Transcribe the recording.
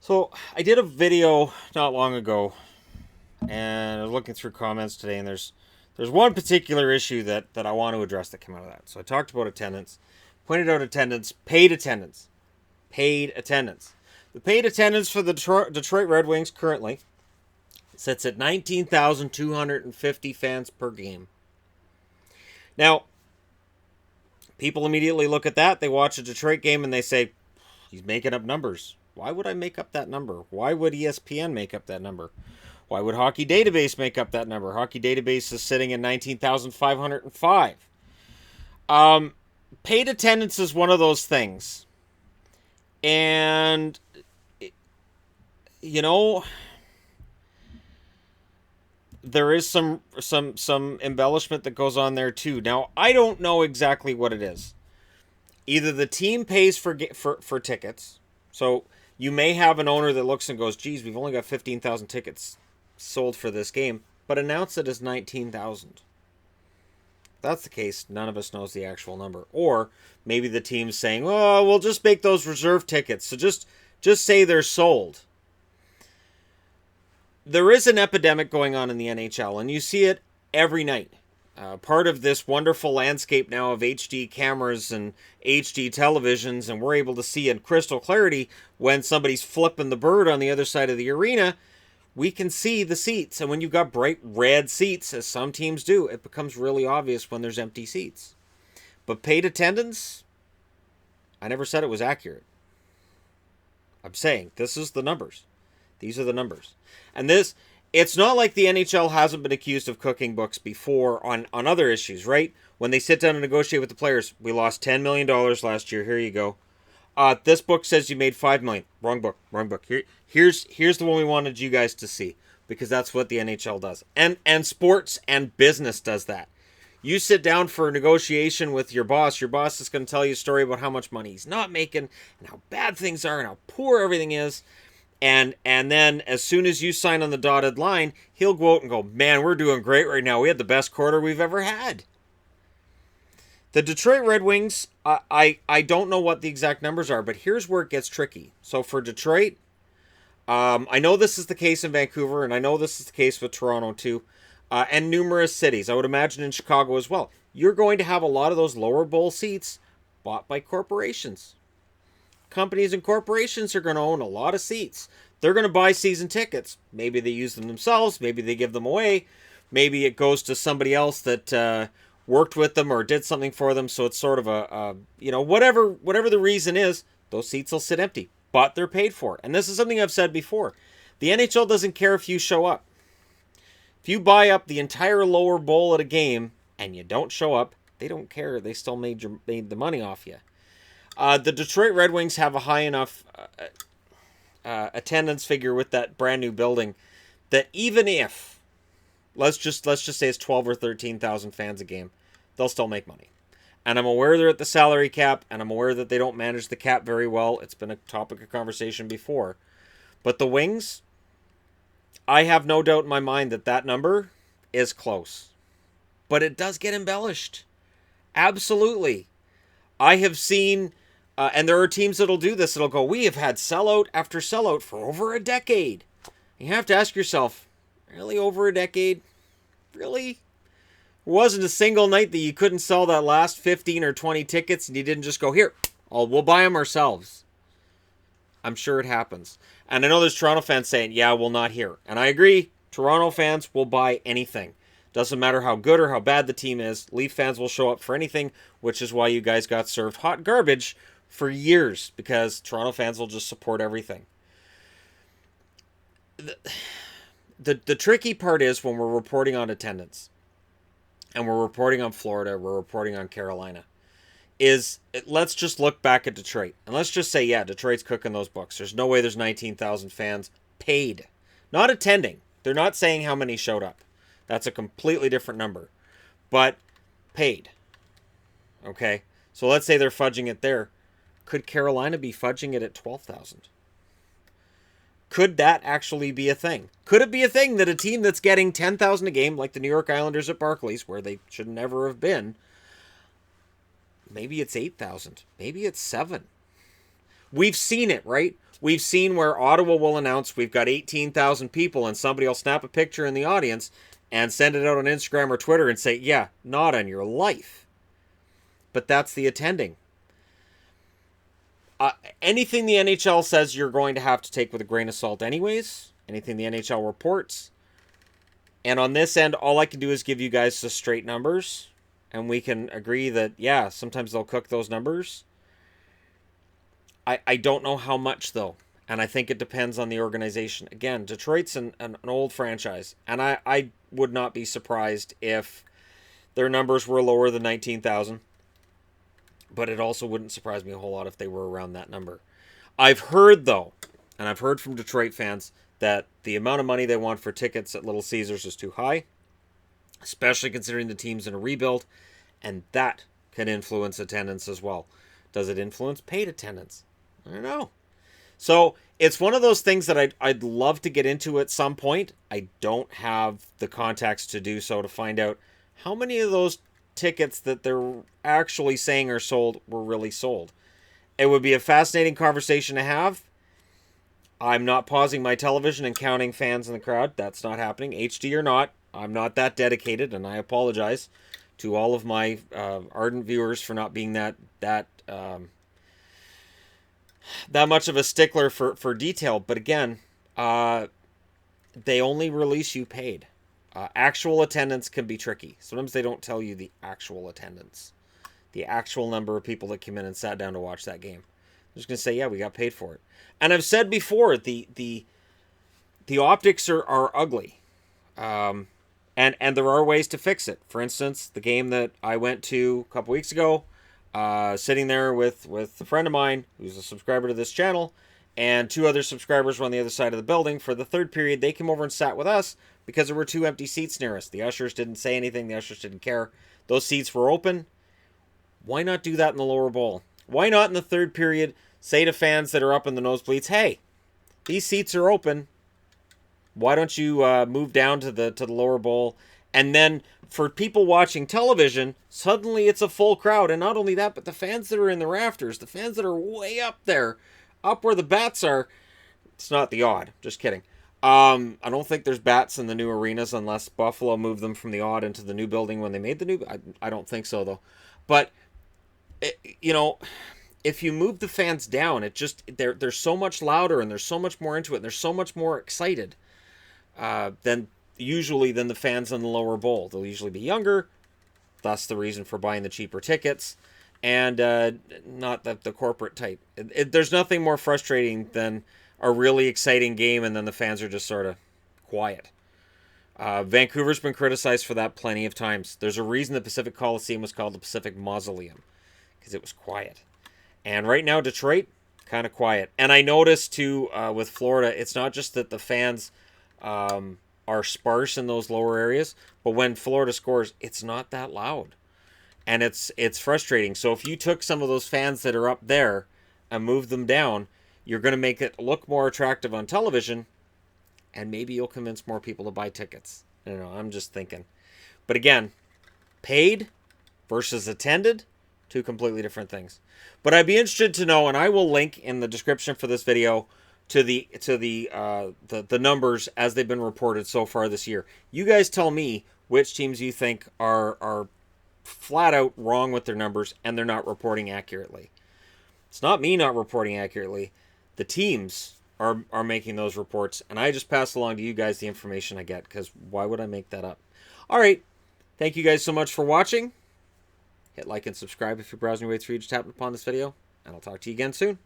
So I did a video not long ago, and I was looking through comments today, and there's one particular issue that I want to address that came out of that. So I talked about attendance, pointed out attendance, paid attendance, paid attendance. The paid attendance for the Detroit Red Wings currently sits at 19,250 fans per game. Now, people immediately look at that. They watch a Detroit game and they say, he's making up numbers. Why would I make up that number? Why would ESPN make up that number? Why would Hockey Database make up that number? Hockey Database is sitting at 19,505. Paid attendance is one of those things. And, you know, there is some embellishment that goes on there too. Now, I don't know exactly what it is. Either the team pays for tickets. So you may have an owner that looks and goes, geez, we've only got 15,000 tickets sold for this game, but announce it as 19,000. If that's the case, none of us knows the actual number. Or maybe the team's saying, oh, we'll just make those reserve tickets. So just say they're sold. There is an epidemic going on in the NHL, and you see it every night. Part of this wonderful landscape now of HD cameras and HD televisions, and we're able to see in crystal clarity when somebody's flipping the bird on the other side of the arena. We can see the seats, and when you've got bright red seats, as some teams do, it becomes really obvious when there's empty seats. But paid attendance, I never said it was accurate. I'm saying this is the numbers. These are the numbers. And this, it's not like the NHL hasn't been accused of cooking books before on other issues, right? When they sit down and negotiate with the players, we lost $10 million last year. Here you go. This book says you made $5 million. Wrong book. Wrong book. Here's the one we wanted you guys to see, because that's what the NHL does. And sports and business does that. You sit down for a negotiation with your boss. Your boss is going to tell you a story about how much money he's not making and how bad things are and how poor everything is. And then as soon as you sign on the dotted line, he'll go out and go, man, we're doing great right now. We had the best quarter we've ever had. The Detroit Red Wings, I don't know what the exact numbers are, but here's where it gets tricky. So for Detroit, I know this is the case in Vancouver, and I know this is the case with Toronto too, and numerous cities. I would imagine in Chicago as well. You're going to have a lot of those lower bowl seats bought by corporations. Companies and corporations are going to own a lot of seats. They're going to buy season tickets. Maybe they use them themselves. Maybe they give them away. Maybe it goes to somebody else that worked with them or did something for them. So it's sort of whatever the reason is, those seats will sit empty. But they're paid for. And this is something I've said before. The NHL doesn't care if you show up. If you buy up the entire lower bowl at a game and you don't show up, they don't care. They still made the money off you. The Detroit Red Wings have a high enough attendance figure with that brand new building that even if let's just say it's 12 or 13,000 fans a game, they'll still make money. And I'm aware they're at the salary cap, and I'm aware that they don't manage the cap very well. It's been a topic of conversation before. But the Wings, I have no doubt in my mind that number is close. But it does get embellished. Absolutely. I have seen, and there are teams that'll do this. It'll go, we have had sellout after sellout for over a decade. You have to ask yourself, really, over a decade? Really? It wasn't a single night that you couldn't sell that last 15 or 20 tickets and you didn't just go, here, we'll buy them ourselves. I'm sure it happens. And I know there's Toronto fans saying, yeah, well, not here. And I agree, Toronto fans will buy anything. Doesn't matter how good or how bad the team is. Leaf fans will show up for anything, which is why you guys got served hot garbage for years, because Toronto fans will just support everything. The tricky part is when we're reporting on attendance, and we're reporting on Florida, we're reporting on Carolina, let's just look back at Detroit. And let's just say, yeah, Detroit's cooking those books. There's no way there's 19,000 fans paid. Not attending. They're not saying how many showed up. That's a completely different number. But paid. Okay? So let's say they're fudging it there. Could Carolina be fudging it at 12,000? Could that actually be a thing? Could it be a thing that a team that's getting 10,000 a game, like the New York Islanders at Barclays, where they should never have been, maybe it's 8,000. Maybe it's 7. We've seen it, right? We've seen where Ottawa will announce we've got 18,000 people, and somebody will snap a picture in the audience and send it out on Instagram or Twitter and say, yeah, not on your life. But that's the attending. Anything the NHL says you're going to have to take with a grain of salt anyways. Anything the NHL reports. And on this end, all I can do is give you guys the straight numbers. And we can agree that, yeah, sometimes they'll cook those numbers. I don't know how much, though. And I think it depends on the organization. Again, Detroit's an old franchise. And I would not be surprised if their numbers were lower than 19,000. But it also wouldn't surprise me a whole lot if they were around that number. I've heard, though, and I've heard from Detroit fans, that the amount of money they want for tickets at Little Caesars is too high, especially considering the team's in a rebuild, and that can influence attendance as well. Does it influence paid attendance? I don't know. So it's one of those things that I'd love to get into at some point. I don't have the contacts to do so to find out how many of those tickets that they're actually saying are sold were really sold. It would be a fascinating conversation to have. I'm not pausing my television and counting fans in the crowd. That's not happening. HD or not, I'm not that dedicated, and I apologize to all of my ardent viewers for not being that much of a stickler for detail. But again, they only release you paid. Actual attendance can be tricky. Sometimes they don't tell you the actual attendance, the actual number of people that came in and sat down to watch that game. I'm just going to say, yeah, we got paid for it. And I've said before, the optics are ugly. And there are ways to fix it. For instance, the game that I went to a couple weeks ago, sitting there with a friend of mine who's a subscriber to this channel, and two other subscribers were on the other side of the building. For the third period, they came over and sat with us because there were 2 empty seats near us. The ushers didn't say anything. The ushers didn't care. Those seats were open. Why not do that in the lower bowl? Why not in the third period say to fans that are up in the nosebleeds, hey, these seats are open. Why don't you move down to the lower bowl? And then for people watching television, suddenly it's a full crowd. And not only that, but the fans that are in the rafters, the fans that are way up there, up where the bats are, it's not the odd. Just kidding. I don't think there's bats in the new arenas unless Buffalo moved them from the odd into the new building when they made the new. I don't think so, though. But, if you move the fans down, it just they're so much louder and they're so much more into it and they're so much more excited than the fans in the lower bowl. They'll usually be younger. That's the reason for buying the cheaper tickets, and not the corporate type. There's nothing more frustrating than a really exciting game and then the fans are just sort of quiet. Vancouver's been criticized for that plenty of times. There's a reason the Pacific Coliseum was called the Pacific Mausoleum, because it was quiet. And right now, Detroit, kind of quiet. And I noticed, too, with Florida, it's not just that the fans are sparse in those lower areas, but when Florida scores, it's not that loud. And it's frustrating. So if you took some of those fans that are up there and moved them down, you're going to make it look more attractive on television, and maybe you'll convince more people to buy tickets. I don't know, I'm just thinking. But again, paid versus attended, 2 completely different things. But I'd be interested to know, and I will link in the description for this video to the numbers as they've been reported so far this year. You guys tell me which teams you think are flat out wrong with their numbers and they're not reporting accurately. It's not me not reporting accurately. The teams are making those reports, and I just pass along to you guys the information I get, because why would I make that up? All right. Thank you guys so much for watching. Hit like and subscribe if you're browsing your way through, just happened upon this video, and I'll talk to you again soon.